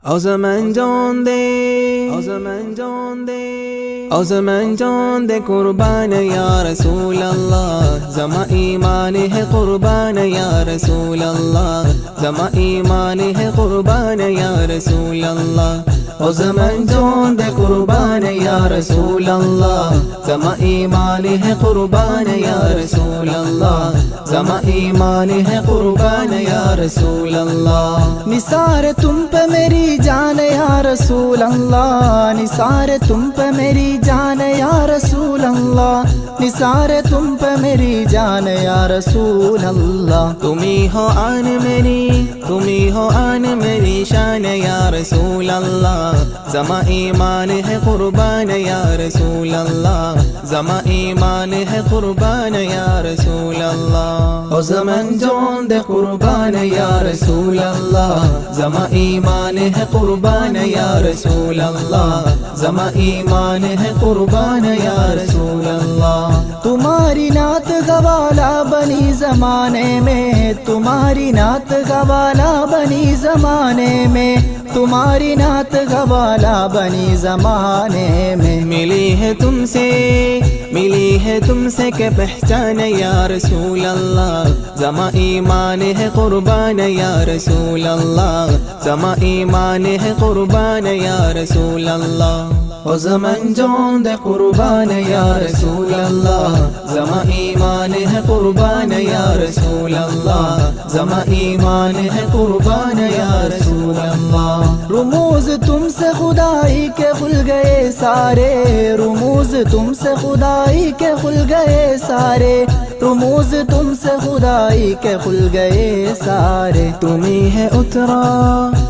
O zaman can de, o zaman can de, o zaman can de कुर्बान या रसूल अल्लाह, जमा ईमान है कुर्बान या रसूल अल्लाह, जमा ईमान है कुर्बान या रसूल अल्लाह। ओ ज़मान जान दे कुर्बान या रसूल अल्लाह, जमा ईमान है कुर्बान या रसूल अल्लाह, जमा ईमान है कुर्बान या रसूल अल्लाह। निसार तुम पे मेरी जान या रसूल अल्लाह, निसार तुम पे मेरी जान या रसूल अल्लाह, निसार तुम पे मेरी जान या रसूल अल्लाह। तुम्ही हो आन मेरी, तुम्ही हो आन मेरी शान या रसूल अल्लाह, जमा ईमान है कुर्बान या रसूल अल्लाह, जमा ईमान है कुर्बान या रसूल अल्लाह। ओ ज़मान जान दे कुर्बान या रसूल अल्लाह, जमा ईमान है कुर्बान या रसूल अल्लाह, जमा ईमान है कुर्बान या रसूल अल्लाह। तुम्हारी नात गवाला बनी जमाने में, तुम्हारी नात गवाला बनी जमाने में, तुम्हारी नात गवाला बनी जमाने में। मिली है तुमसे, मिली है तुमसे के पहचान या रसूल अल्लाह, जमा ईमान है कुर्बान या रसूल अल्लाह, जमा ईमान है कुर्बान या रसूल अल्लाह। ओ ज़मान जान दे कुर्बान या रसूल अल्लाह, जमा ईमान है कुर्बान या रसूल अल्लाह, जमा ईमान है कुर्बान या रसूल अल्लाह। रुमूज तुमसे खुदाई के खुल गए सारे, रुमूज तुमसे खुदाई के खुल गए सारे, रुमूज तुमसे खुदाई के खुल गए सारे। तुम्ही है उतरा,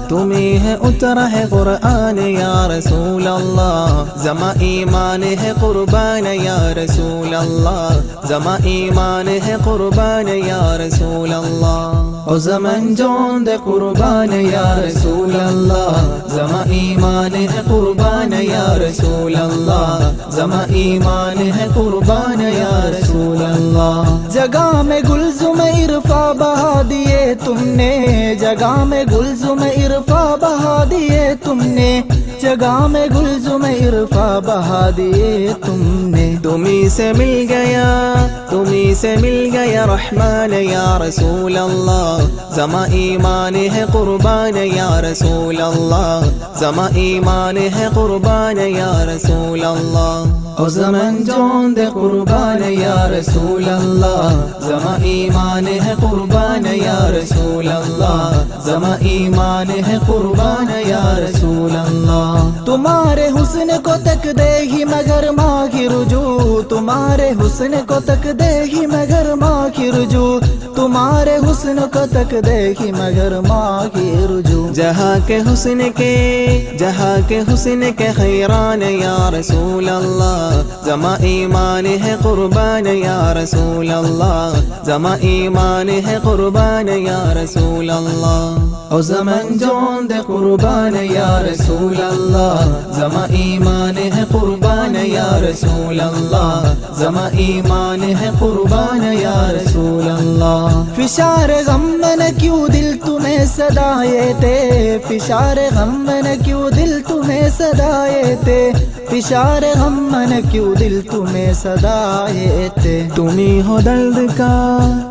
तुम्ही है उतरा है कुरान या रसूल अल्लाह, जमा ईमान है कुर्बान या रसूल अल्लाह, जमा ईमान है कुर्बान या रसूल अल्लाह। ओ ज़मान जान दे कुर्बान या रसूल अल्लाह, जमा ईमान है कुर्बान या रसूल अल्लाह, जमा ईमान है कुर्बान या रसूल अल्लाह। जगह में गुलजुम इरफा बहा दिए तुमने, जगह में गुलजुम इरफा बहा दिए तुमने, जगह में गुलजुम इरफा बहा दिए तुमने। तुम्ही से मिल गया, तुम्ही से मिल गया रहमान या रसूल अल्लाह, जमा ईमान है कुर्बान या रसूल अल्लाह, जमा ईमान है कुर्बान या रसूल अल्लाह। ओ ज़मान जान दे कुर्बान या रसूल अल्लाह, जमा ईमान है कुर्बान या रसूल अल्लाह, जमा ईमान है कुर्बान या रसूल अल्लाह। तुम्हारे हुस्न को तक दे ही मगर माँ की रुजू, तुम्हारे हुस्न को तक दे ही मगर माँ की रुजू, तुम्हारे हुस्न को तक दे ही मगर माँ की रुजू। जहाँ के हुस्न के, जहाँ के हुस्न के खैरान या रसूल अल्लाह, जमा ईमान है कुर्बान या रसूल अल्लाह, जमा ईमान है कुर्बान या रसूल अल्लाह। ओ ज़मान जान दे कुर्बान या रसूल अल्लाह, जमा ईमान है कुर्बान या रसूल अल्लाह, जमा ईमान है कुर्बान या रसूल अल्लाह। फिशार गम न क्यों दिल तुम्हें सदाए थे, फिशार गम न क्यों दिल तुम्हें सदाए थे, फिशार गम न क्यों दिल तुम्हें सदाए थे। तुम्ही हो दर्द का,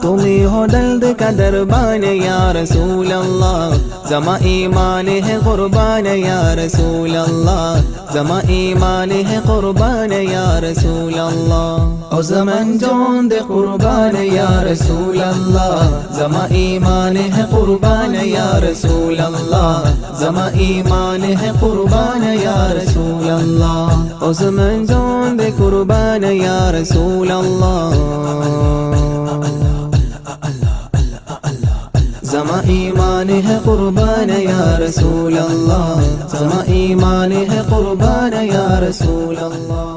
तुम्ही हो दर्द का दरबान या रसूल अल्लाह, जमा ईमान है कुर्बान या रसूल अल्लाह, जमा ईमान है कुर्बान या रसूल अल्लाह। ओ ज़मान जान दे कुर्बान या रसूल अल्लाह, जमा ईमान है कुर्बान या रसूल अल्लाह, जमा ईमान है कुर्बान या रसूल अल्लाह। ओ ज़मान जान दे कुर्बान या रसूल अल्लाह, जमा ईमान है कुर्बान या रसूल अल्लाह, जमा ईमान है कुर्बान या रसूल अल्लाह।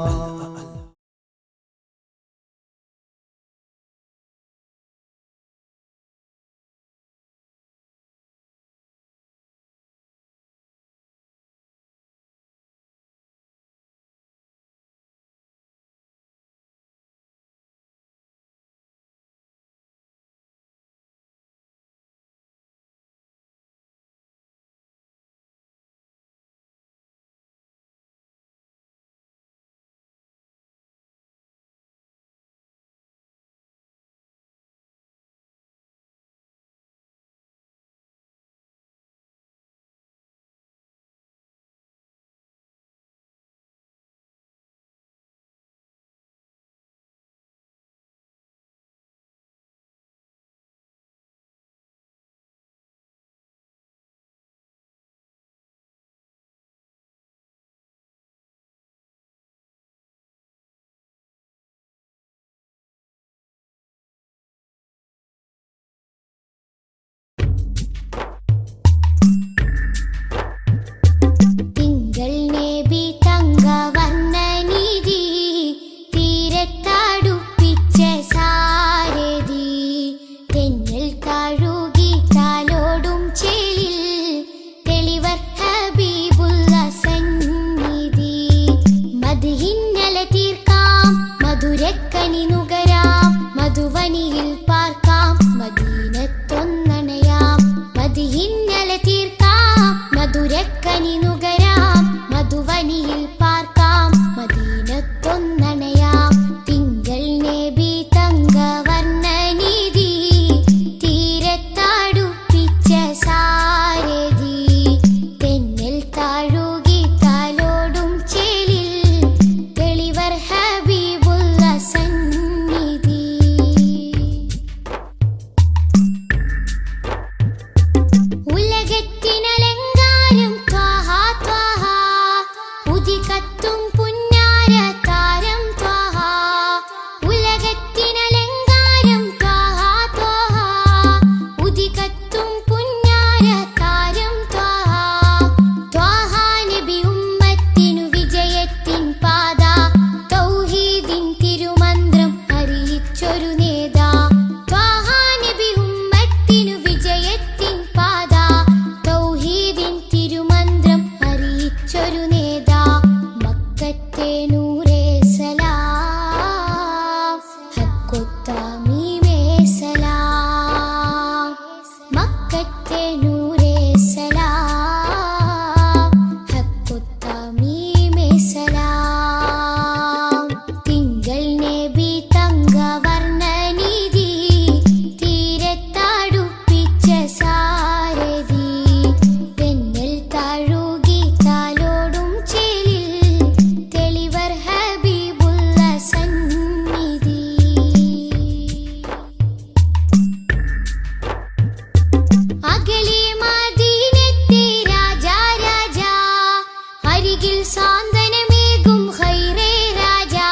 അരികിൽ സാന്ത്വനമേകും ഖൈറേ രാജാ,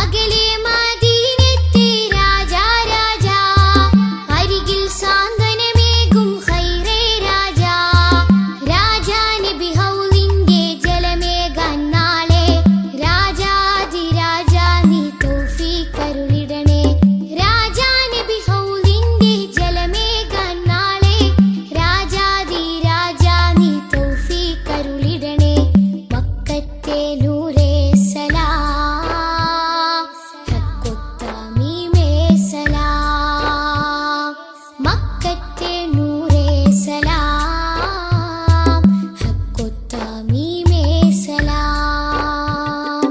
അകലെ മദീനത്തെ രാജാ രാജാ. അരികിൽ സാന്ത്വനമേകും ഖൈറേ രാജാ, രാജാ നബി ഹൗലിന്റെ ജലമേകാൻ നാളെ. രാജാതിരാജാ നീ തൗഫീഖ് അരുളിടണേ. രാജാ നബി ഹൗലിന്റെ ജലമേകാൻ നാളെ. രാജാതിരാജാ നീ തൗഫീഖ് അരുളിടണേ. മക്കത്തെ നൂറേ സലാം, ഹക്കൊത്താമീമേ സലാം. മക്കത്തെ നൂറേ സലാം, ഹക്കൊത്താമീമേ സലാം.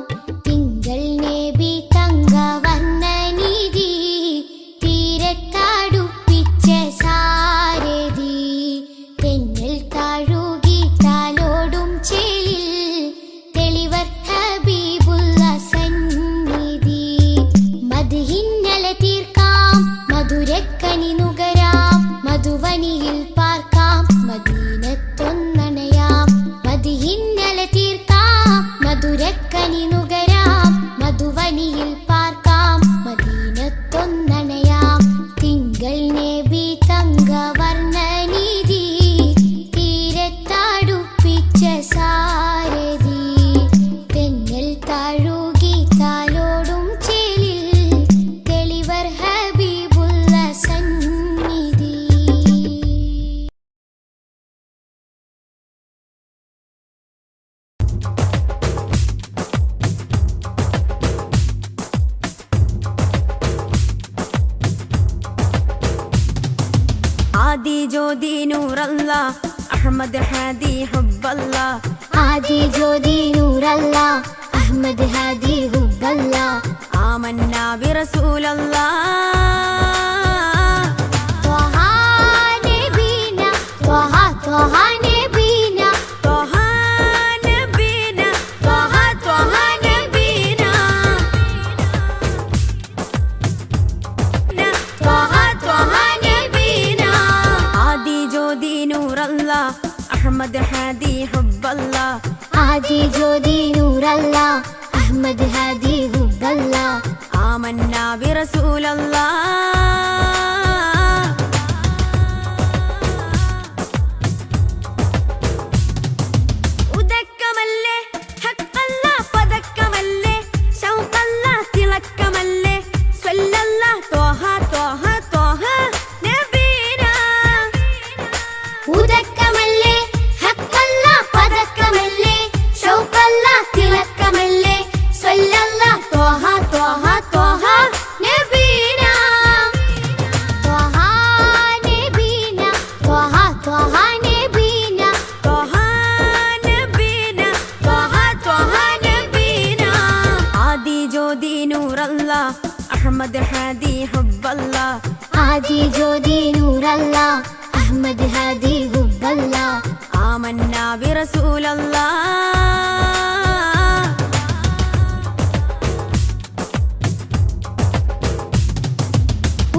തിങ്കൾ നബി തങ്കവർണ്ണ നിധി, തീരത്തടുപ്പിച്ച സാരഥി. തെന്നൽ താഴുകി താലോടും ചേലിൽ, തെളിവർ ഹബീബുള്ള സന്നിധി. മദ്ഹിന്നല തീർക്കാം, മധുരക്കനി നുകരാം, മധുവനിയിൽ പാർക്കാം, മദീനത്തൊന്നണയാം. മദ്ഹിന്നല തീർക്കാം, മധുരക്കനി നുകരാം, മധുവനിയിൽ പാർക്കാം, മദീനത്തൊന്നണയാം. തിങ്കൾ നബി തങ്കവർണ്ണ നിധി, തീരത്തടുപ്പിച്ച സാരഥി. തെന്നൽ താഴുകി താലോടും ചേലിൽ, തെളിവർ ഹബീബുള്ള സന്നിധി. ആദി ജ്യോതി നൂറല്ലാ, അഹ്മദ് ഹാദി ഹുബ്ബല്ലാ. ആദി ജ്യോതി നൂറല്ലാ, അഹ്മദ് ഹാദി ഹുബ്ബല്ലാ. ആമന്നാ ബിറസൂലല്ലാ, ത്വഹ നബീന, ത്വഹ ത്വഹ നബീന, ത്വഹ നബീന, ത്വഹ ത്വഹ നബീന, ത്വഹ ത്വഹ നബീന. ആദി ജ്യോതി നൂറല്ലാ, അഹ്മദ് ഹാദി ഹുബ്ബല്ലാ. ആദി ജ്യോതി നൂറല്ലാ, അഹ്മദ് ഹാദി ഹുബ്ബല്ലാ. ആമന്നാ ബിറസൂലല്ലാ, ഉദക്കമല്ലേ ഹഖല്ലാ, പദക്കമല്ലേ ശൗഖല്ലാ, തിളക്കമല്ലേ സ്വല്ലല്ലാ, ത്വഹ ത്വഹ ത്വഹ നബീന. ഉദക്കമല്ലേ ഹഖല്ലാ, പദക്കമല്ലേ ശൗഖല്ലാ, തിളക്കമല്ലേ സ്വല്ലല്ലാ, ത്വഹ ത്വഹ ത്വഹ നബീന. ത്വഹ നബീന, ത്വഹ ത്വഹ നബീന, ത്വഹ നബീന, ത്വഹ ത്വഹ നബീന. ആദി ജ്യോതി നൂറല്ലാ, അഹ്മദ് ഹാദി ഹുബ്ബല്ലാ. ആദി ജ്യോതി നൂറല്ലാ, അഹ്മദ് ഹാദി ഹുബ്ബല്ലാ. ആമന്നാ ബിറസൂലല്ലാ,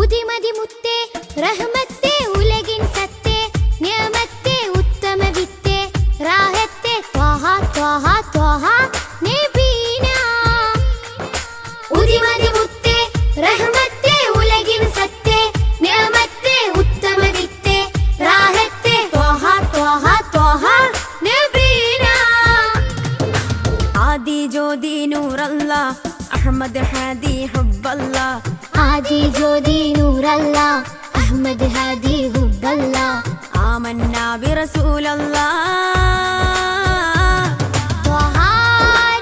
ഉദിമതി മുത്തേ റഹ്മത്തേ ഉലകിൻ സത്തേ, നിഅമത്തേ ഉത്തമ വിത്തേ, റാഹത്തേ ത്വഹ ത്വഹ ത്വഹ നബീന. ഉദിമതി മുത്തേ റഹ്മത്തേ ഉലകിൻ സത്തേ, നിഅമത്തേ ഉത്തമ വിത്തേ, റാഹത്തേ ത്വഹ ത്വഹ ത്വഹ നബീന. ആദി ജ്യോതി നൂറല്ലാ, അഹ്മദ് ഹാദി ഹുബ്ബല്ലാ. ആദി ജ്യോതി നൂറല്ലാ, അഹ്മദ് ഹാദി ഹുബ്ബല്ലാ. ആമന്നാ ബിറസൂലല്ലാ, ത്വഹ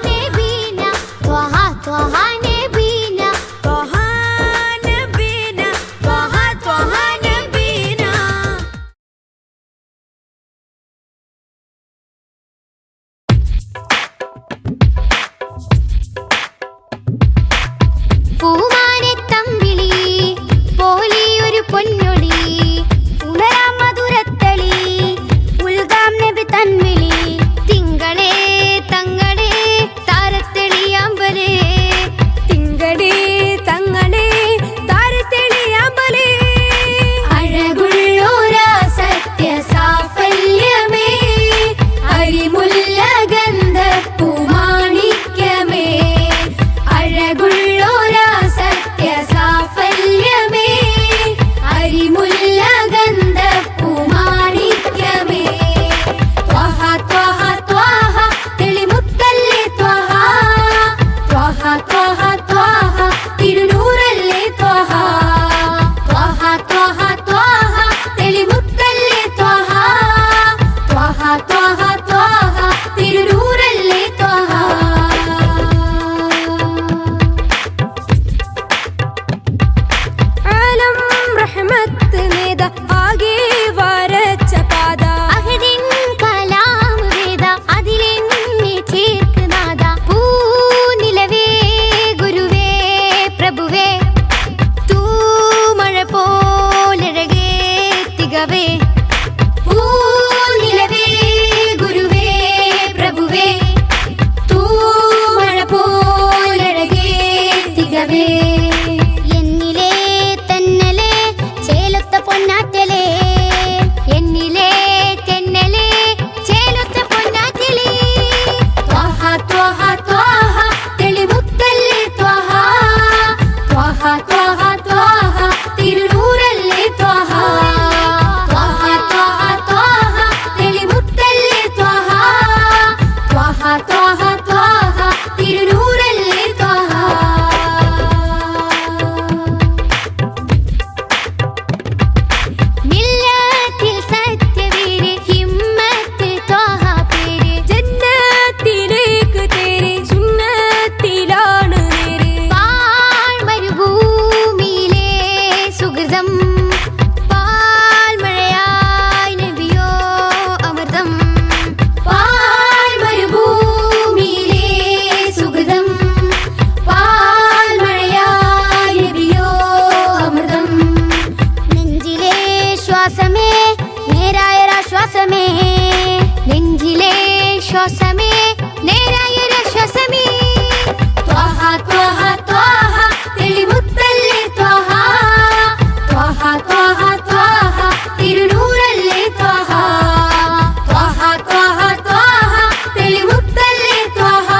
നബീന, ത്വഹ ത്വഹ നബീന, ത്വഹ നബീന, ത്വഹ ത്വഹ നബീന. പൂമാനെത്തമ്പിളി പോലിയൊരു പൊന്നൊളി, ഉണരാം മധുരത്തളി, ഉൽകാം നബി തൻ ശ്വാസമേ നേരായൊരാശ്വാസമേ ത്വഹ ത്വഹ ത്വഹ തെളിമുത്തല്ലേ ത്വഹ ത്വഹ ത്വഹ ത്വഹ തിരുനൂറല്ലേ ത്വഹ ത്വഹ ത്വഹ ത്വഹ തെളിമുത്തല്ലേ ത്വഹ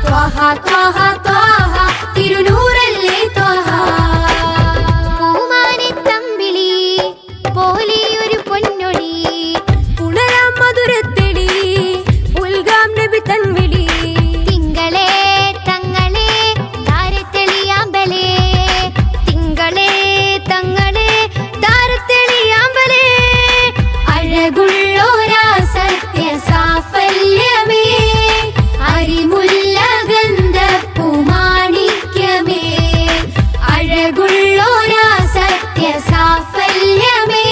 ത്വഹ ത്വഹ ത്വഹ തിരുനൂറല്ലേ ത്വഹ പൂമാനെത്തമ്പിളി പോലെയൊരു പൊന്നൊളി ഉണരാം മധുരത്തെടി ഉൽഗാം നബി തൻവിളി തിങ്കളേ തങ്ങളെ താരത്തെളിയാമ്പലേ തിങ്കളേ തങ്ങളെ താരത്തെളിയാമ്പലേ അഴകുള്ളോരാ സത്യ സാഫല്യമേ അരിമുല്ല ഗന്ധപ്പൂമാണിക്യമേ അഴകുള്ളോരാ സത്യ സാഫല്യമേ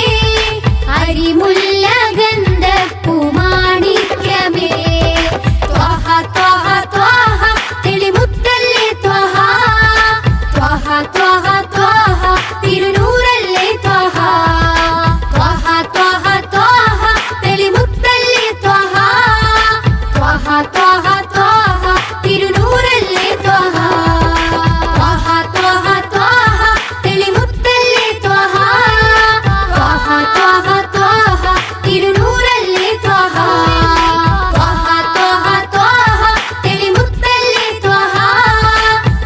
അരിമുല്ല ഗന്ധപ്പൂമാണിക്യമേ ത്വഹ ത്വഹ ത്വഹ തെളിമുത്തല്ലേ ത്വഹ ത്വഹ ത്വഹ ത്വഹ തിരുനൂറല്ലേ ത്വഹ ത്വഹ ത്വഹ ത്വഹ തെളിമുത്തല്ലേ ത്വഹ ത്വഹ ത്വഹ ത്വഹ തിരുനൂറല്ലേ ത്വഹ ത്വഹ ത്വഹ ത്വഹ തെളിമുത്തല്ലേ ത്വഹ ത്വഹ ത്വഹ ത്വഹ തിരുനൂറല്ലേ ത്വഹ ത്വഹ ത്വഹ ത്വഹ തെളിമുത്തല്ലേ ത്വഹ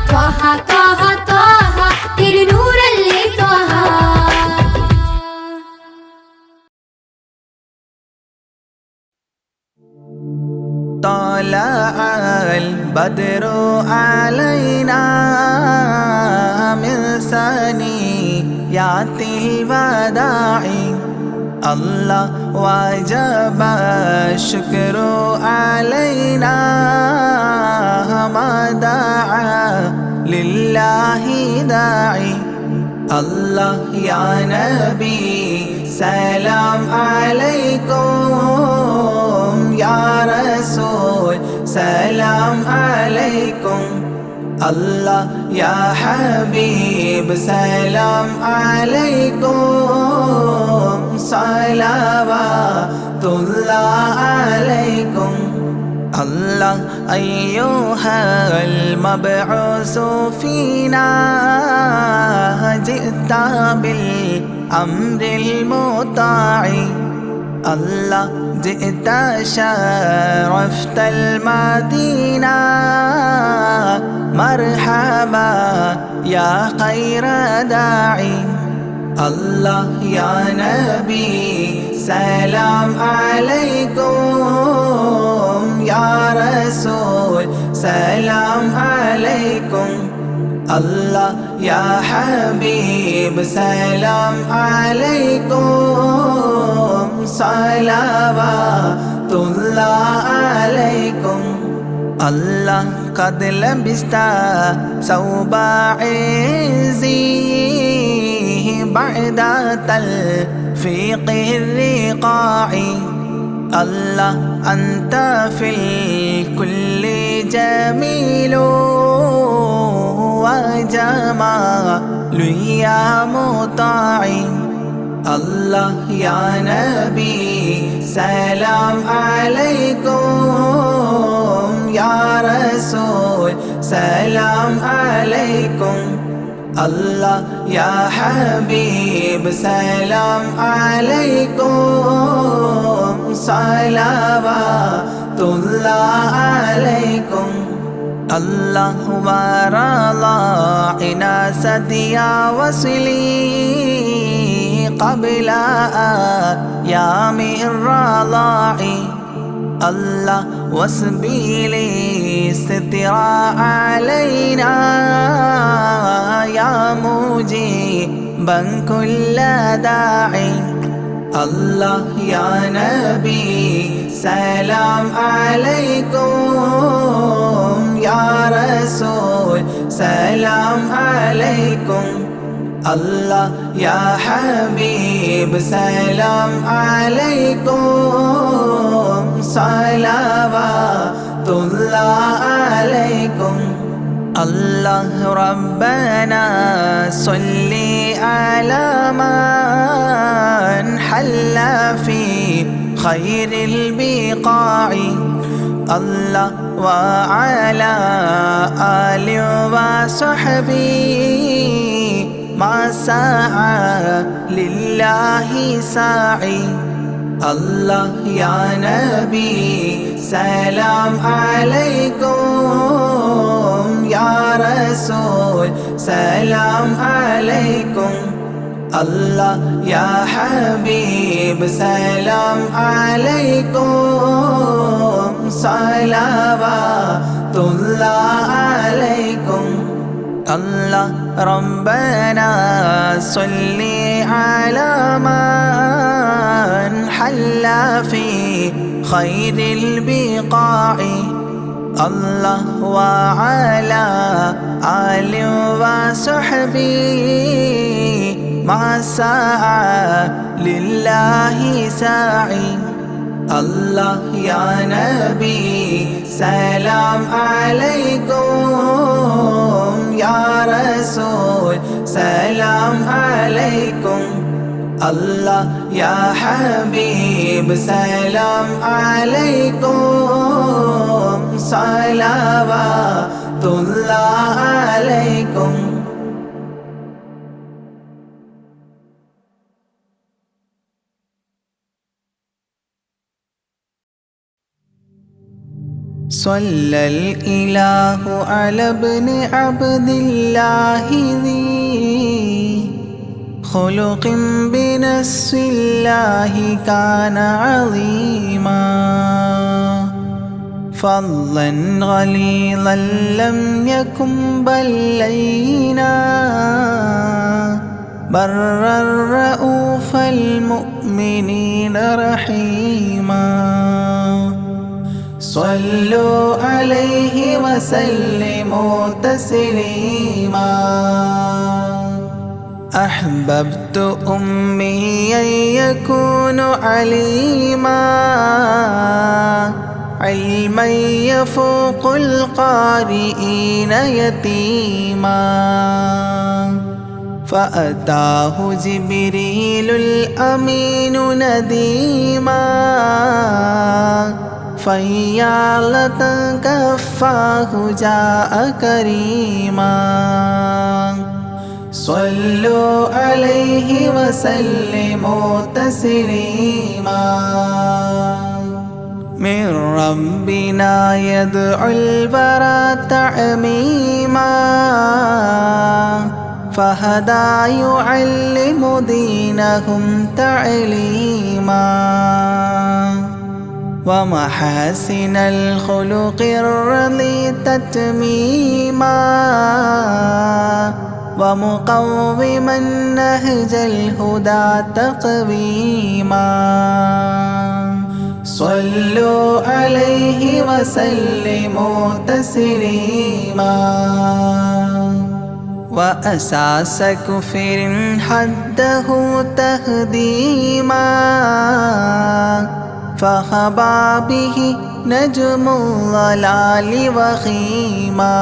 ത്വഹ ത്വഹ ത്വഹ തിരുനൂറല്ലേ ത്വഹ طلع البدر علينا من ثنيات الوداع الله وجب الشكر علينا ما دعا لله داعي الله يا نبي سلام عليكم يا رسول سلام عليكم الله يا حبيب سلام عليكم صلوات الله عليكم الله أيها المبعوث فينا جئت بالأمر المطاع الله جئت شرفت المدينة مرحبا يا خير داعي الله يا نبي سلام عليكم يا رسول سلام عليكم الله يا حبيب سلام عليكم صلوات الله عليكم الله قد لبست ثوب عزي بعد تلفيق الرقاع الله أنت في الكل جميل وجمال يا مطاع الله يا نبي سلام عليكم يا رسول سلام عليكم الله يا حبيب سلام عليكم صلوات الله عليكم الله ورضاعنا سديا وصلي قبل أيام الرضاع الله واسبيلي سترا علينا يا مجيبا كل داعي الله يا نبي سلام عليكم يا رسول سلام عليكم الله يا حبيب سلام عليكم صلوات الله عليكم الله ربنا صل على من حل في خير البقاع الله وعلى آل وصحبه ما سعى لله ساعي الله يا نبي سلام عليكم يا رسول سلام عليكم الله يا حبيب سلام عليكم صلوات الله عليكم الله ربنا صل على من حل في خير البقاع الله وعلى آل وصحبه ما سعى لله ساعي الله يا نبي سلام عليكم يا رسول سلام عليكم الله يا حبيب سلام عليكم صلوات الله عليكم. صلى الإله على ابن عبد الله ذي خلق بنص الله كان عظيما فضلا غليظا لم يكن بل لينا برا رؤوف المؤمنين رحيما صلوا عليه وسلموا تسليما أحببت أمي أن يكون عليما علما يفوق القارئين يتيما فأتاه جبريل الأمين نديما فيالة كفاه جاء كريما صلوا عليه وسلموا تسليما من ربنا يدعو البراء تعميما فهدى يعلم دينهم تعليما ومحاسن الخلق الرضي تتميما ومقوما نهج الهدى تقويما صلوا عليه وسلموا تسليما وأساس كفر حده تهديما فخبا به نجم الضلال وخيما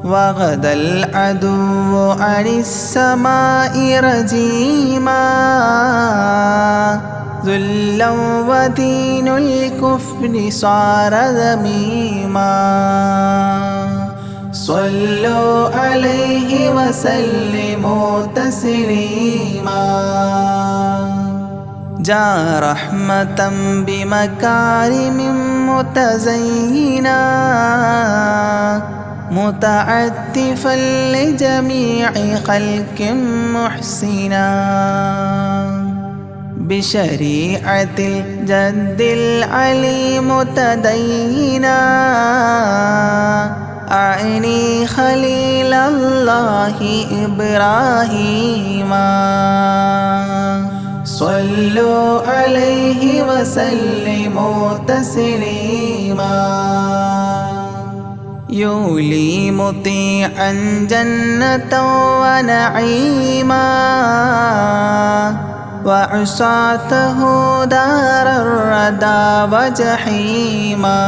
وغدا العدو عن السماء رجيما ذلا ودين الكفر صار ذميما صلوا عليه وسلموا تسليما جاء رحمة بمكارم متزينا متعتفا لجميع خلق محسنا بشريعة الجد العلي متدينا أعني خليل الله إبراهيم صلوا عليه وسلموا تسليما يولي مطيعا جنة ونعيما وعصاته دار الردى وجحيما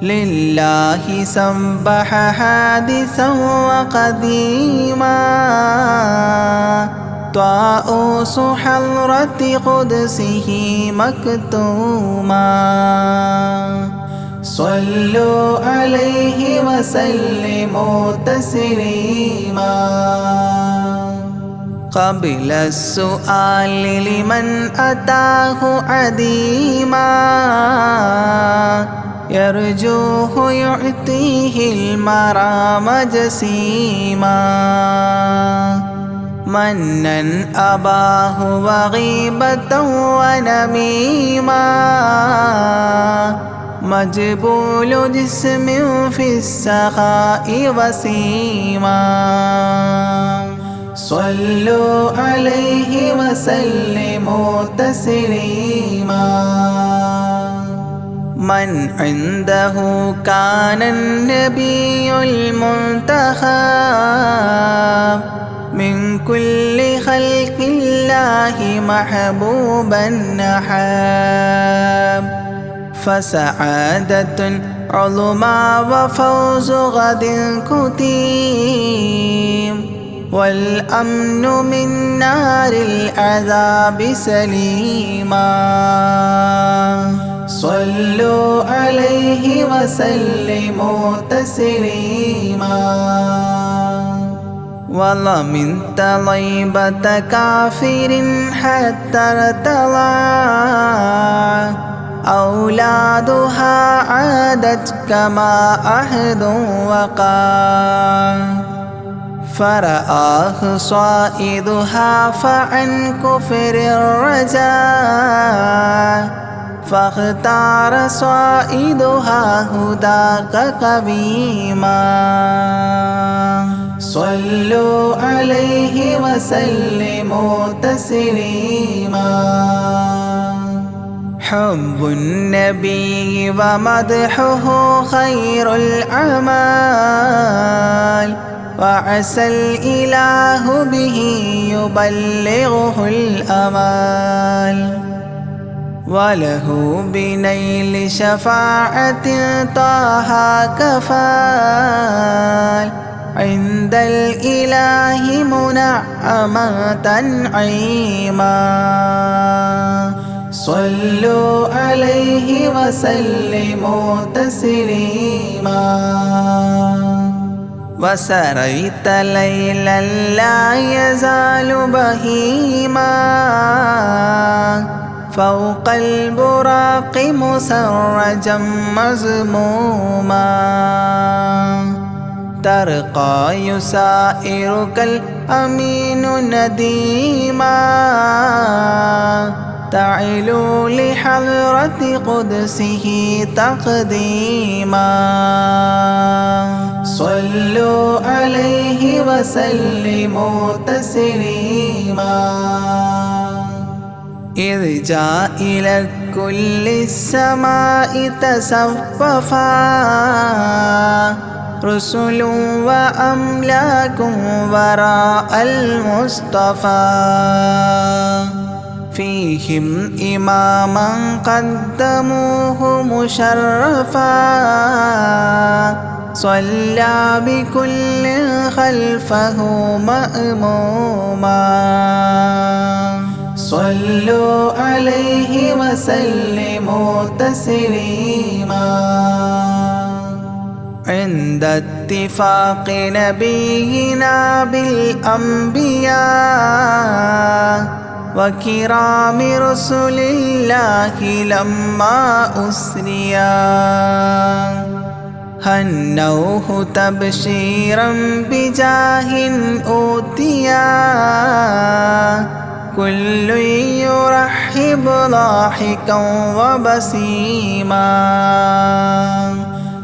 لله سبح حادثا وقديما طاؤوس حضرة قدسه مكتوما صلوا عليه وسلموا تسليما قبل السؤال لمن أتاه عديما يرجوه يعطيه المرام جسيما منا أباه وغيبة ونميما مجبول جسم في السخاء وسيما صلوا عليه وسلموا تسليما من عنده كان النبي المنتخب من كل خلق الله محبوبا نحاب فسعادة عظمى وفوز غد كتيم والأمن من نار العذاب سليما صلوا عليه وسلموا تسليما ومن طيبة كافر حتى ارتضى أولادها عادت كما عهد وقع فرآه صائدها فعن كفر الرجاء فاختار صائدها هداك قويما صلوا عليه وسلموا تسليما حب النبي ومدحه خير الأعمال وعسى الإله به يبلغه الأمال وله بنيل شفاعة طه كفال عند الإله منعما تنعيما صلوا عليه وسلموا تسليما وسريت ليلا لا يزال بهيما فوق البراق مسرجا مزموما ترقى يسائرك الأمين نديما تعلو لحضرة قدسه تقديما صلوا عليه وسلموا تسليما إذ جاء إلى كل السماء تصففا رسل وأملاك وراء المصطفى فيهم إماما قدموه مشرفا صلى بكل خلفه مأموما صلوا عليه وسلموا تسليما عند اتفاق نبينا بالأنبياء وكرام رسل الله لما أسريا هنوه تبشيرا بجاه أوتيا كل يرحب ضاحكا وبسيما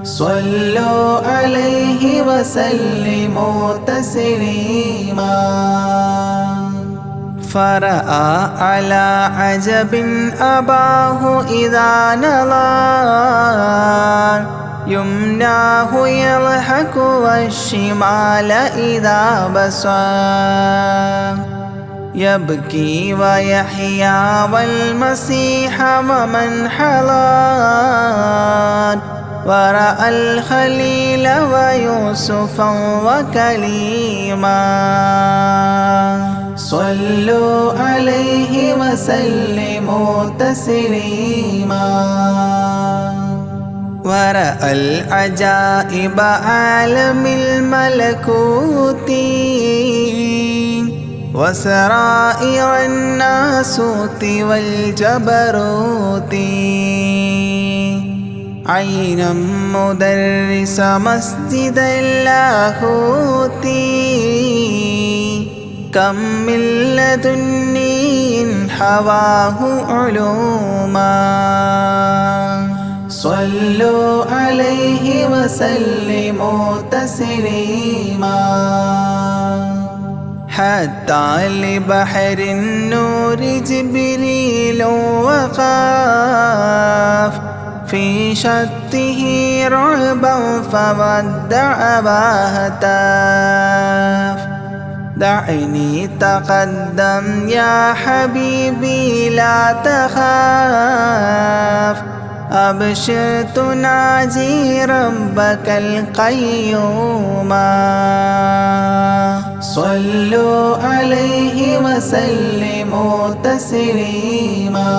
صلوا عليه وسلموا تسليما فرأى على عجب أباه إذا نظر يمناه يضحك والشمال إذا بصر يبكي ويحيى والمسيح ومن حضر ورأى الخليل ويوسفا وكليما صلوا عليه وسلموا تسليما ورأى العجائب عالم الملكوت وسرائر الناسوت والجبروت عينا مدرس مسجد اللاهوت كم من لدني حواه علوما صلوا عليه وسلموا تسليما حتى لبحر النور جبريل وقاف في شته رعبا فودع وهتاف دعني تقدم يا حبيبي لا تخاف أبشر تناجي ربك القيوم صلوا عليه وسلموا تسليما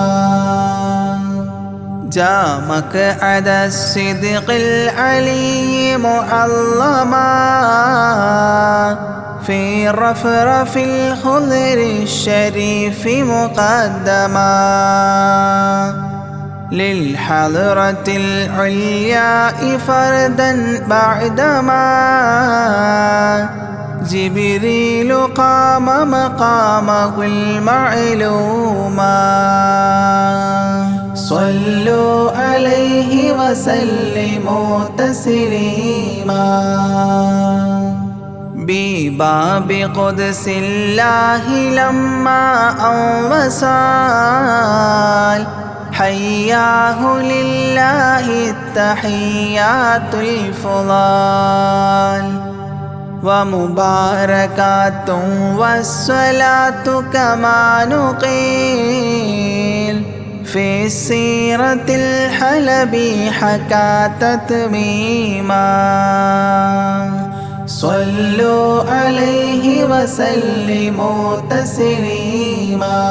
جاء مقعد الصدق العلي معظما في رفرف الخضر الشريف مقدما للحضرة العلياء فردا بعدما جبريل قام مقامه المعلوما صلوا عليه وسلموا تسليما بباب قدس الله لما أنوصال حياه لله التحيات الفضال ومباركات والصلاة كما نقيل في السيرة الحلبي حكى تتميما صلوا عليه وسلموا تسليما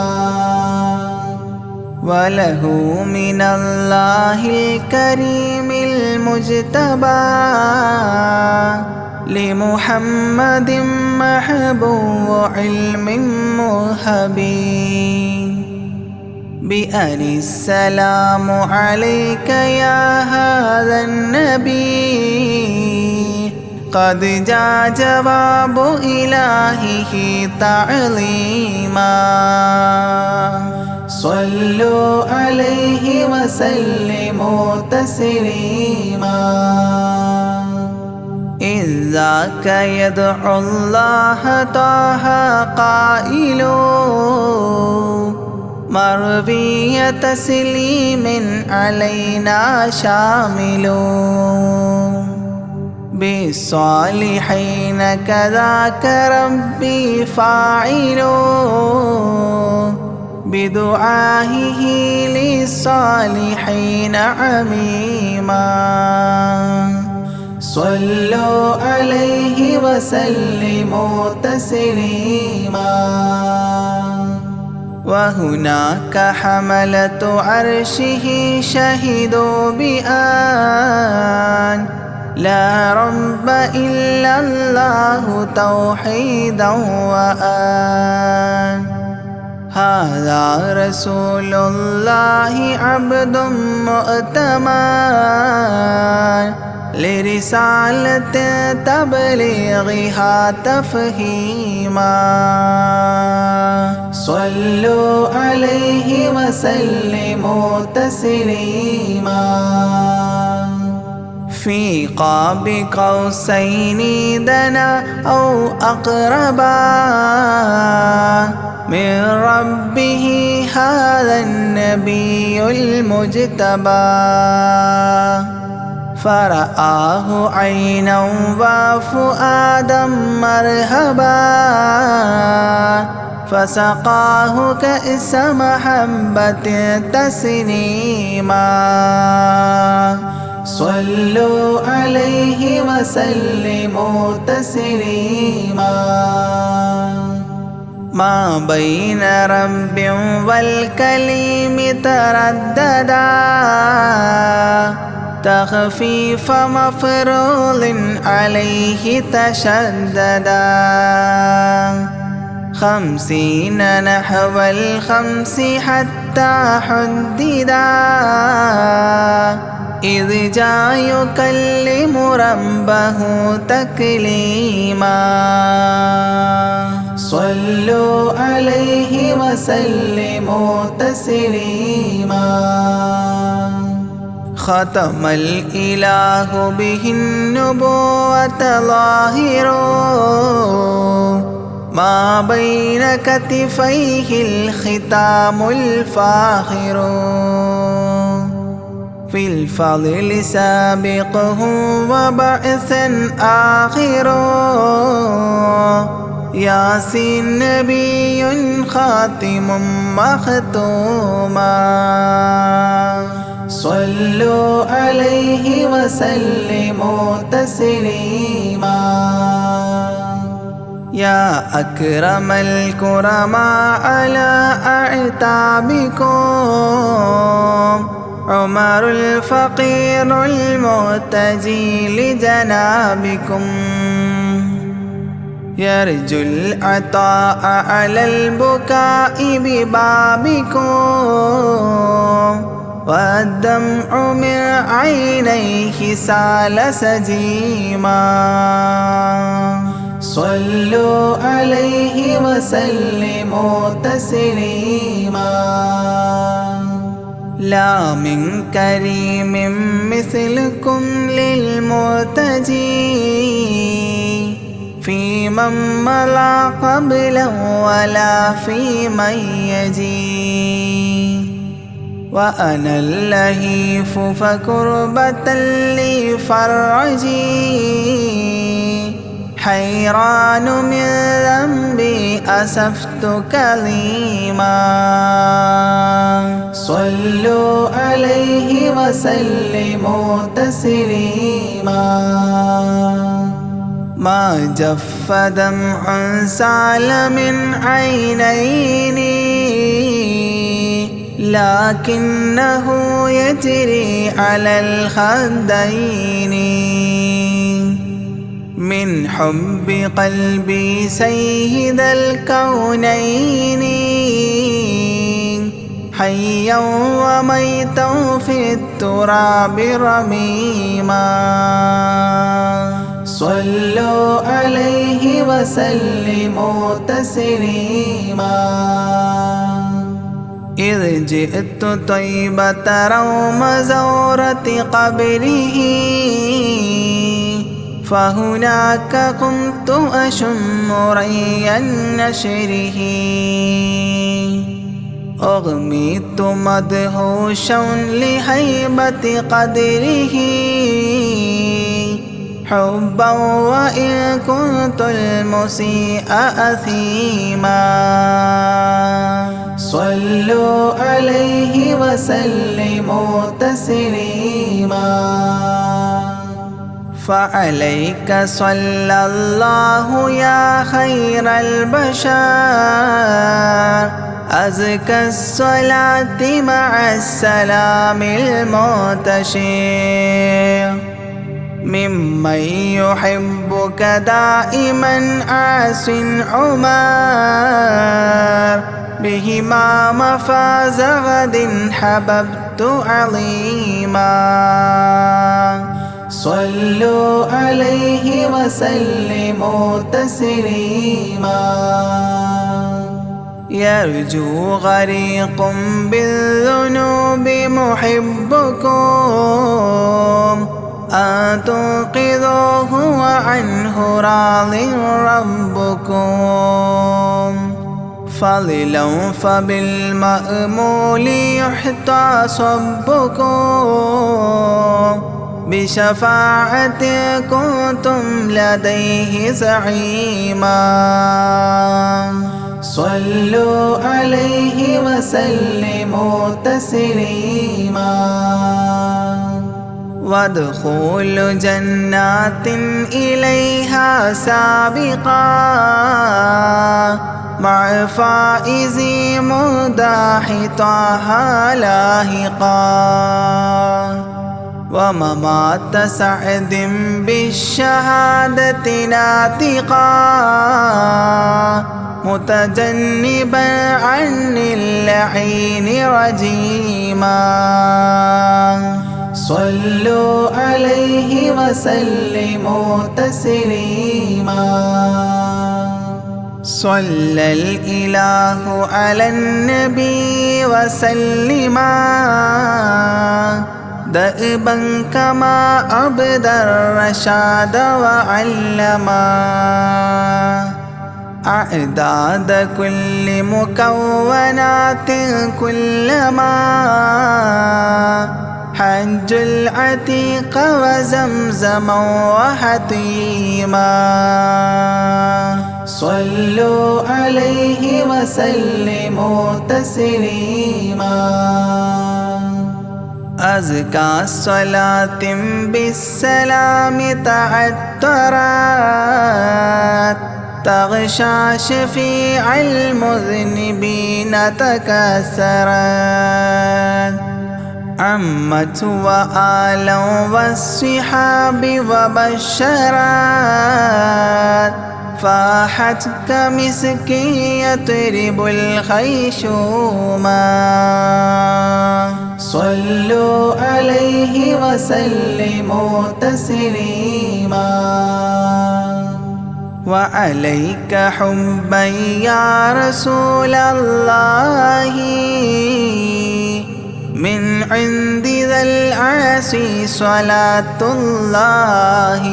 وله من الله الكريم المجتبى لمحمد محبوب علم مهبي بأن السلام عليك يا هذا النبي قد جاء جواب إلهه تعظيما صلوا عليه وسلموا تسليما إذ ذاك يدعو الله طه قائل مروي تسليم علينا شامل بالصالحين كذاك ربي فاعل بدعائه للصالحين عميما صلوا عليه وسلموا تسليما وهناك حملة عرشه شهدوا بأن لا رب إلا الله توحيدا وأن هذا رسول الله عبد مؤتمن لرسالة تبليغها تفهيما صلوا عليه وسلموا تسليما في قاب قوسين دنا أو أقربا من ربه هذا النبي المجتبى فرآه عينا وفؤادا مرهبا فسقاه كأس محبة تسنيما صلوا عليه وسلموا تسليما ما بين رب والكليم ترددا تخفيف مفروض عليه تشددا 50 نحو الخمس حتى حددا إذ جاء يكلم ربه تكليما صلوا عليه وسلموا تسليما ختم الإله به النبوة ظاهر ما بين كتفيه الختام الفاخر في الفضل سابقه وبعثا آخر ياسين نبي خاتم مختوما صلوا عليه وسلموا تسليما يا أكرم الكرماء على أعتابكم عمر الفقير المعتزي لجنابكم يرجو العطاء على البكاء ببابكم والدمع من عينيه سال سجيما صلوا عليه وسلموا تسليما لا من كريم مثلكم للمرتجي في من مضى قبلا ولا في من يجي وأنا اللهيف فكربة لي فرجي حيران من ذنبي أسفت كظيما صلوا عليه وسلموا تسليما ما جف دمع سال من عينيني لكنه يجري على الخدين من حب قلبي سيد الكونين حيا وميتا في التراب رميما صلوا عليه وسلموا تسليما إذ جئت طيبة روم زورة قبره فهناك قمت أشم ري نشره أغميت مدهوشا لهيبة قدره حبا وإن كنت المسيء أثيما صلوا عليه وسلموا تسليما فعليك صلى الله يا خير البشر أزكى الصلاة مع السلام المنتشر ممن يحبك دائما عاص عمر بهما مفاز غد حببت عظيما صلوا عليه وسلموا تسليما يرجو غريق بالذنوب محبكم أن تنقذوه وعنه راض ربكم فضلا فبالمأمول يحتى صبكم بشفاعة كنتم لديه زعيما صلوا عليه وسلموا تسليما وادخول جنات إليها سابقا مع فائزي مداح طه لاهقا وممات سعد بالشهادة ناطقا متجنبا عن اللعين رجيما صلوا عليه وسلموا تسليما صلى الإله على النبي وسلما دأبا كما أبدى الرشاد وعلما أعداد كل مكونات كلما حج العتيق وزمزما وحطيما صلوا عليه وسلموا تسليما أزكى صلاة بالسلام تعطرت تغشى شفيع المذنبين تكسرت عمت وآلا والصحاب وبشرت فاحت كمسك يطرب الخيشوما صلوا عليه وسلموا تسليما وعليك حبا يا رسول الله من عند ذا العاصي صلاة الله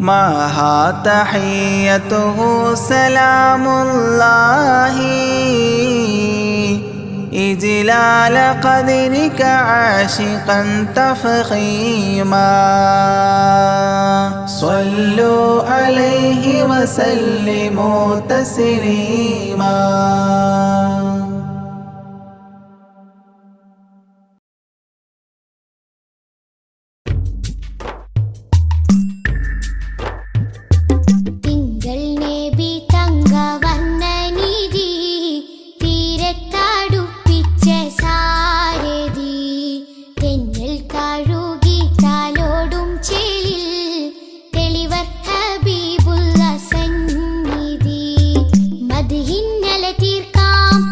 معها تحيته سلام الله إجلال قدرك عاشقا تفخيما صلوا عليه وسلموا تسليما തീർക്കാം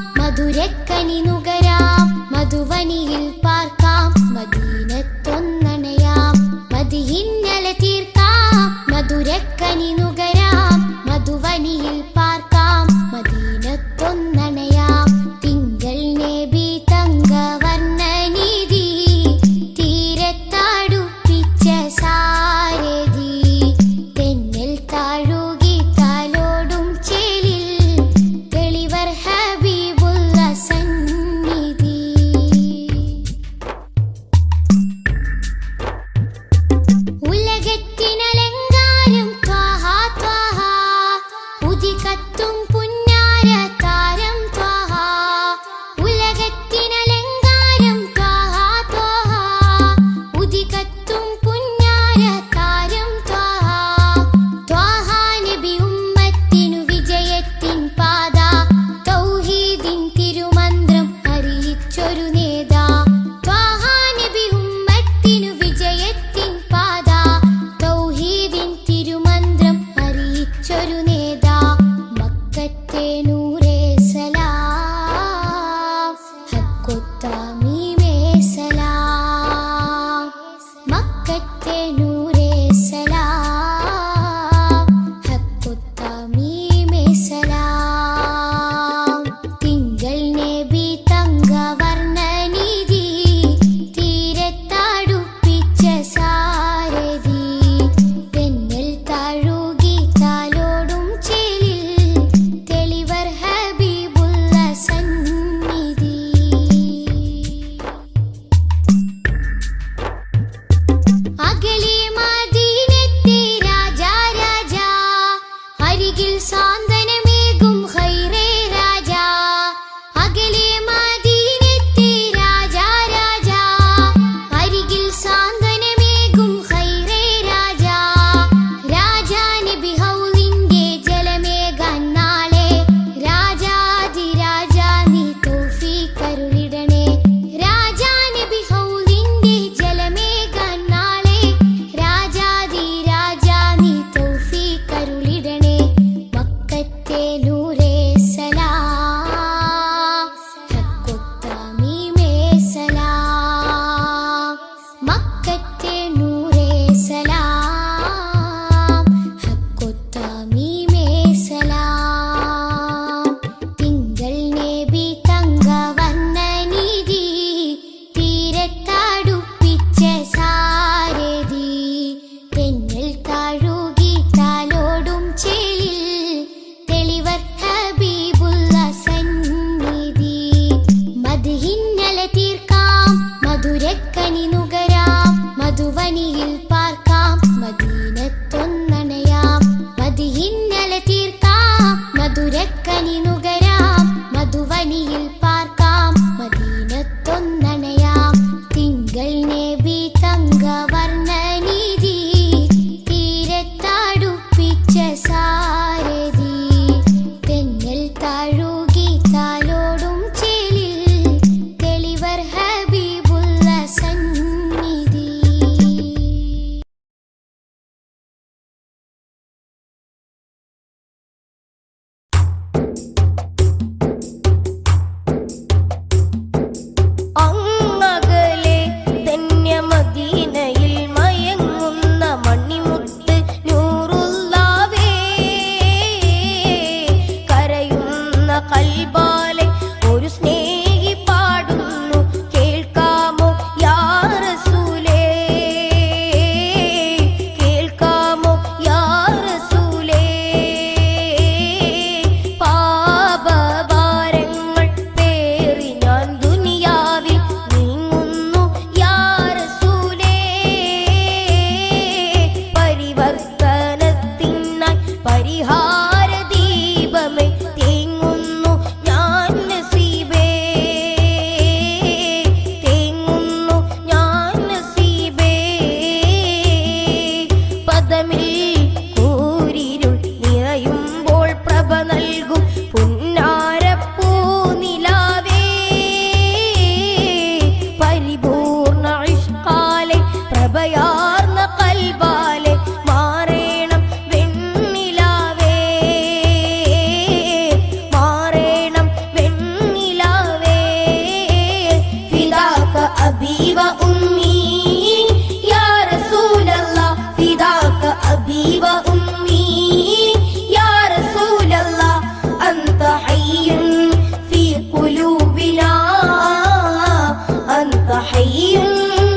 حي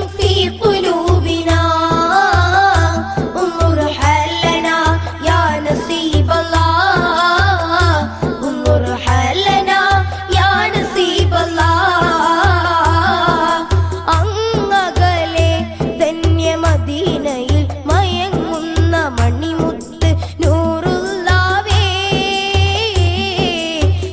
في قلوبنا انظر حالنا يا نصيب الله انظر حالنا يا نصيب الله അങ്ങകലെ ധന്യ മദീനയിൽ മയങ്ങുന്ന മണിമുത്ത് നൂറുല്ലാവേ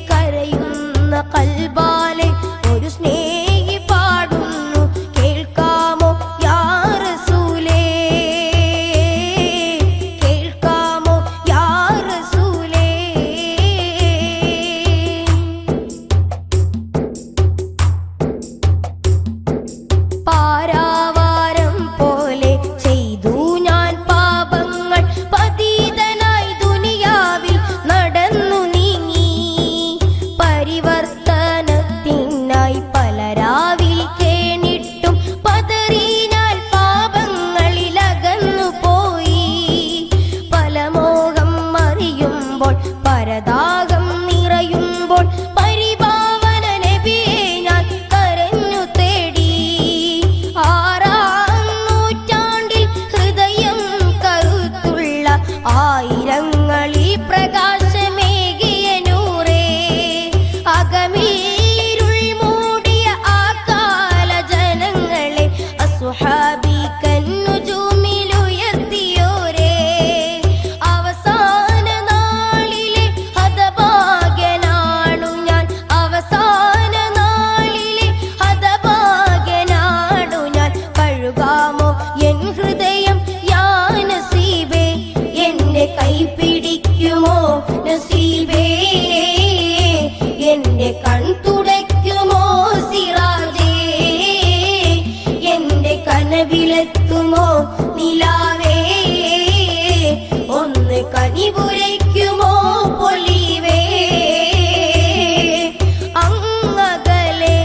കരയുന്ന കൽബാലെ ഒരു സ്നേഹി പാടുന്നു കേൾക്കാമോ യാ റസൂലേ കേൾക്കാമോ യാ റസൂലേ പാരാവാരം പോലെ ചെയ്തു ഞാൻ പാപങ്ങൾ പതിതനായി ദുനിയാവിൽ നടന്നു നീങ്ങി പരിവർത്തനത്തിനായി പലരാവിൽ കേണിട്ടും പതറി ഞാൻ പാപങ്ങളിലകന്നു പോയി പല മോഹം മറിയുമ്പോൾ പരദാഹം നിറയുമ്പോൾ പരിപാവന നബിയെ ഞാൻ കരഞ്ഞു തേടി ആറാം നൂറ്റാണ്ടിൽ ഹൃദയം കരുത്തുള്ള ആയിരങ്ങളിൽ പ്രകാശമേകിയ നൂറേ അകമിരുൾ മൂടിയ ആ കാല ജനങ്ങളെ അസ്ഹാബി കന്നുജൂമിലുയർത്തിയോരേ അവസാന നാളിലെ ഹതഭാഗ്യനാണു ഞാൻ അവസാന നാളിലെ ഹതഭാഗ്യനാണു ഞാൻ കഴുകാമോ എൻ ഹൃദയം യാ നസീബേ എന്റെ കൈ പിടിക്കുമോ നസീബേ എന്റെ കൺ തുടയ്ക്കുമോ സിറാജേ എന്റെ കനവിലെത്തുമോ നിലാവേ ഒന്ന് കനിപുരയ്ക്കുമോ പൊലിവേ അങ്ങകലെ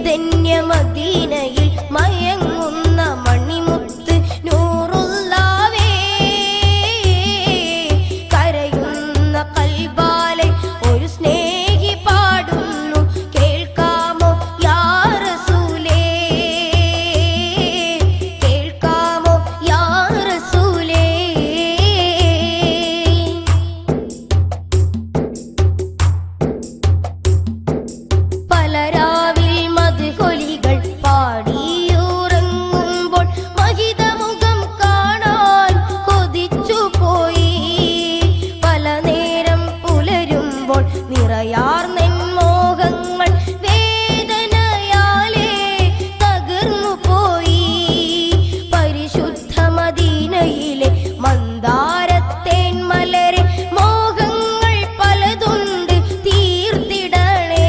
ധന്യ മദീനയിൽ മയങ്ങുന്ന മണിമുത്ത് നൂറുല്ലാവേ കരയുന്ന കൽബാലെ ഒരു സ്നേഹി പാടുന്നു കേൾക്കാമോ യാ റസൂലേ കേൾക്കാമോ യാ റസൂലേ പലരാവിൽ മദ്ഹൊലികൾ പാടിയുറങ്ങുമ്പോൾ മഹിതമുഖം കാണാൻ കൊതിച്ചു പോയി പല നേരം പുലരുമ്പോൾ നിറയാർന്നെൻ മോഹങ്ങൾ വേദനയാലേ തകർന്നു പോയി പരിശുദ്ധ മദീനയിലെ മന്ദാരത്തേൻ മലരെ മോഹങ്ങൾ പലതുണ്ട് തീർത്തിടണേ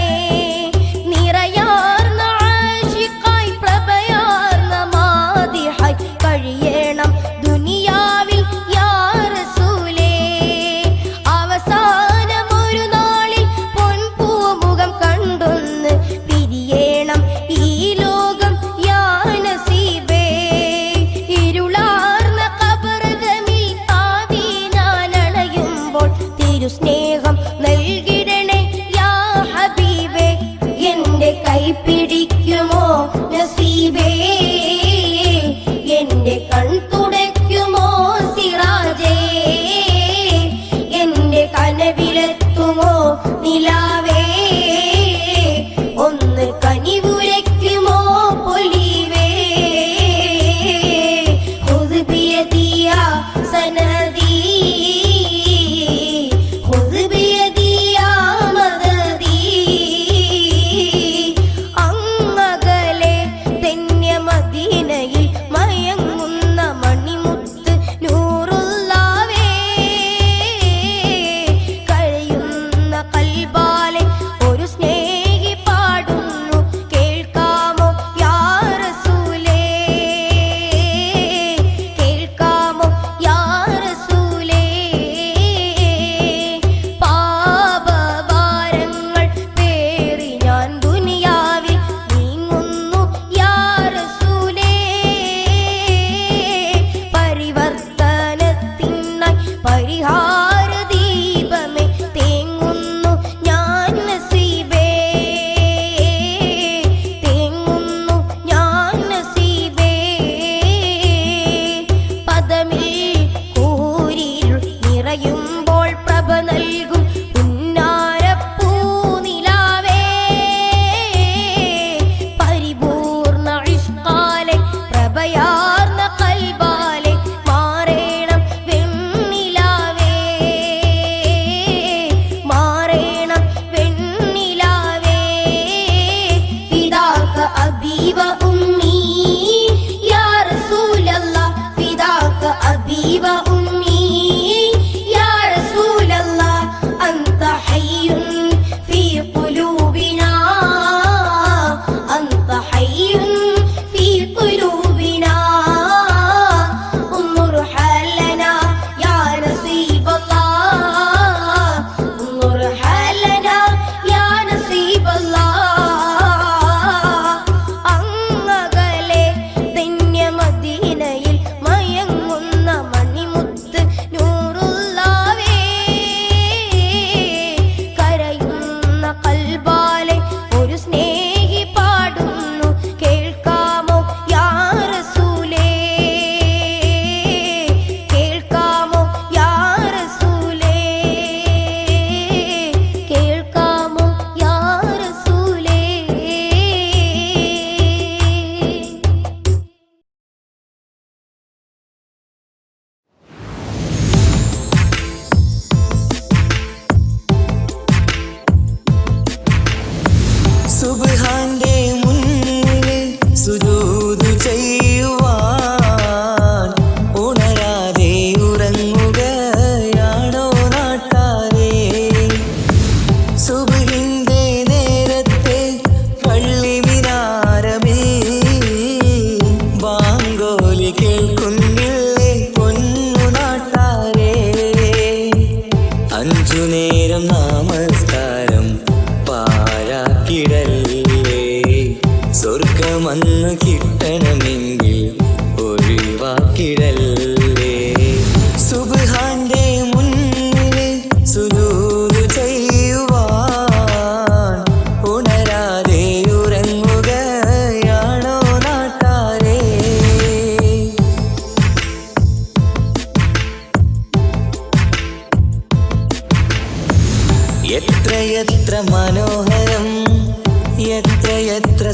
നിറയാർന്ന ആശിഖായി പ്രഭയാർന്ന മാദിഹായി കഴിയണം ദുനിയാവിൽ യാ റസൂലേ അവസാനമൊരു നാളിൽ പൊൻപൂമുഖം കണ്ടൊന്ന് പിരിയേണം ഈ ലോകം യാ നസീബേ ഇരുളാർന്ന ഖബറകമിൽ ആദി ഞാൻ അണയുമ്പോൾ തിരുസ്നേഹം നൽകിടണേ യാ ഹബീബേ എന്റെ കൈ പിടിക്കുമോ നസീബേ എന്റെ കൺ തുടയ്ക്കുമോ സിറാജേ എന്റെ കനവിലെത്തുമോ നിലാവേ ഒന്ന് കനിപുരയ്ക്കുമോ പൊലിവേ ഖുദ് ബിയദി യാ സനദി ഖുദ് ബിയദി യാ മദദി അങ്ങകലെ ധന്യ മദീനയിൽ മയങ്ങുന്ന മണിമുത്ത് നൂറുല്ലാവേ കഴിയുന്ന കൽബാലെ ഒരു സ്നേഹി പാടുന്നു കേൾക്കാമോ യാ റസൂലേ കേൾക്കാമോ യാ റസൂലേ പാപഭാരങ്ങൾ പേറി ഞാൻ ദുനിയാവിൽ നീങ്ങുന്നു യാ റസൂലേ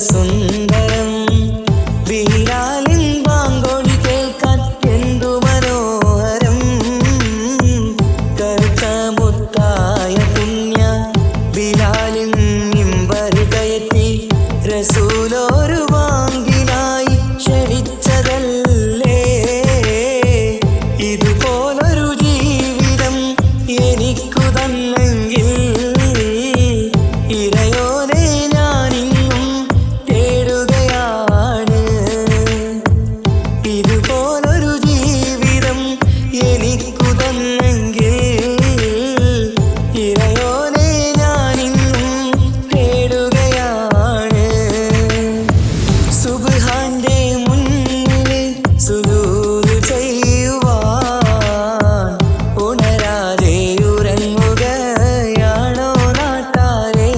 സുന്ദരം ബിലാലിൻ ബാങ്കോടി കേൾക്കാൻ എന്തു മനോഹരം കറുത്ത മുത്തായ പുണ്യ ബിലാലിൻ മിമ്പറ് കയറ്റി റസൂലൊരു വാങ്കിനായി ക്ഷണിച്ചതല്ലേ ഇതുപോലൊരു ജീവിതം എനിക്കു തന്നെങ്കിൽ ഇറയോനെ ഞാനിന്നും തേടുകയാണ് ഇതുപോലൊരു ജീവിതം എനിക്കു തന്നെങ്കിൽ ഇറയോനെ ഞാനിന്നും തേടുകയാണ് സുബ്ഹാന്റെ മുന്നിൽ സുജൂദ് ചെയ്യുവാൻ ഉണരാതെ ഉറങ്ങുകയാണോ നാട്ടാരേ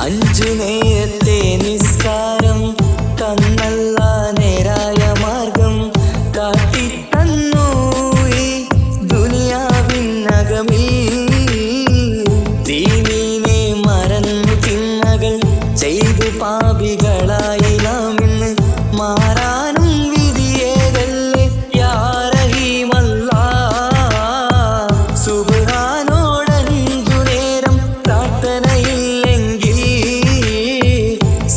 അഞ്ചു നേരത്തെ നിസ്കാരം തന്നല്ല നേരായ മാർഗം കാട്ടിത്തന്നു ഈ ദുനിയാവിനകമിൽ ദീനീനെ മറന്നു തിന്മകൾ ചെയ്തു പാപികളായി നാം ഇന്ന് മാറാനും വിധിയേകല്ലേ യാ റഹീമല്ലാഹ് സുബ്ഹാനോടഞ്ചു നേരം പ്രാർത്ഥനയില്ലെങ്കിൽ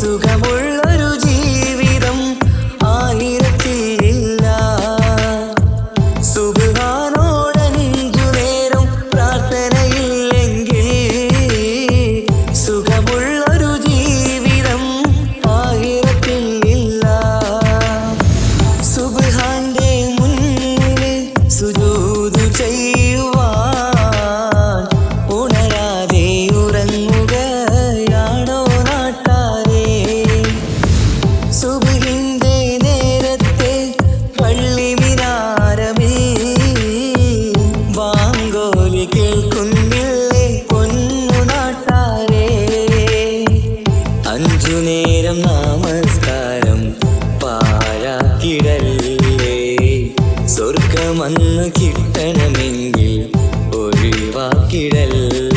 സുഖമുള്ളൊരു ജീവിതം ആയിരത്തിലില്ല സുബ്ഹാനോടഞ്ചു നേരം പ്രാർത്ഥനയില്ലെങ്കിൽ സുഖമുള്ളൊരു ജീവിതം ആയിരത്തിലില്ല സുബ്ഹാന്റെ മുന്നിൽ സുജൂദ് ചെയ്യുവാൻ ഉണരാതെ ഉറങ്ങുകയാണോ നാട്ടാരേ സുബ്ഹിന്റെ നേരത്തെ പള്ളി മിനാരമിൽ ബാങ്കോലി കേൾക്കുന്നില്ലേ പൊന്നു നാട്ടാരേ അഞ്ചു നേരം നമസ്കാരം പാഴാക്കിടല്ലേ സ്വർഗമന്ന് കിട്ടണമെങ്കിൽ ഒഴിവാക്കിടല്ലേ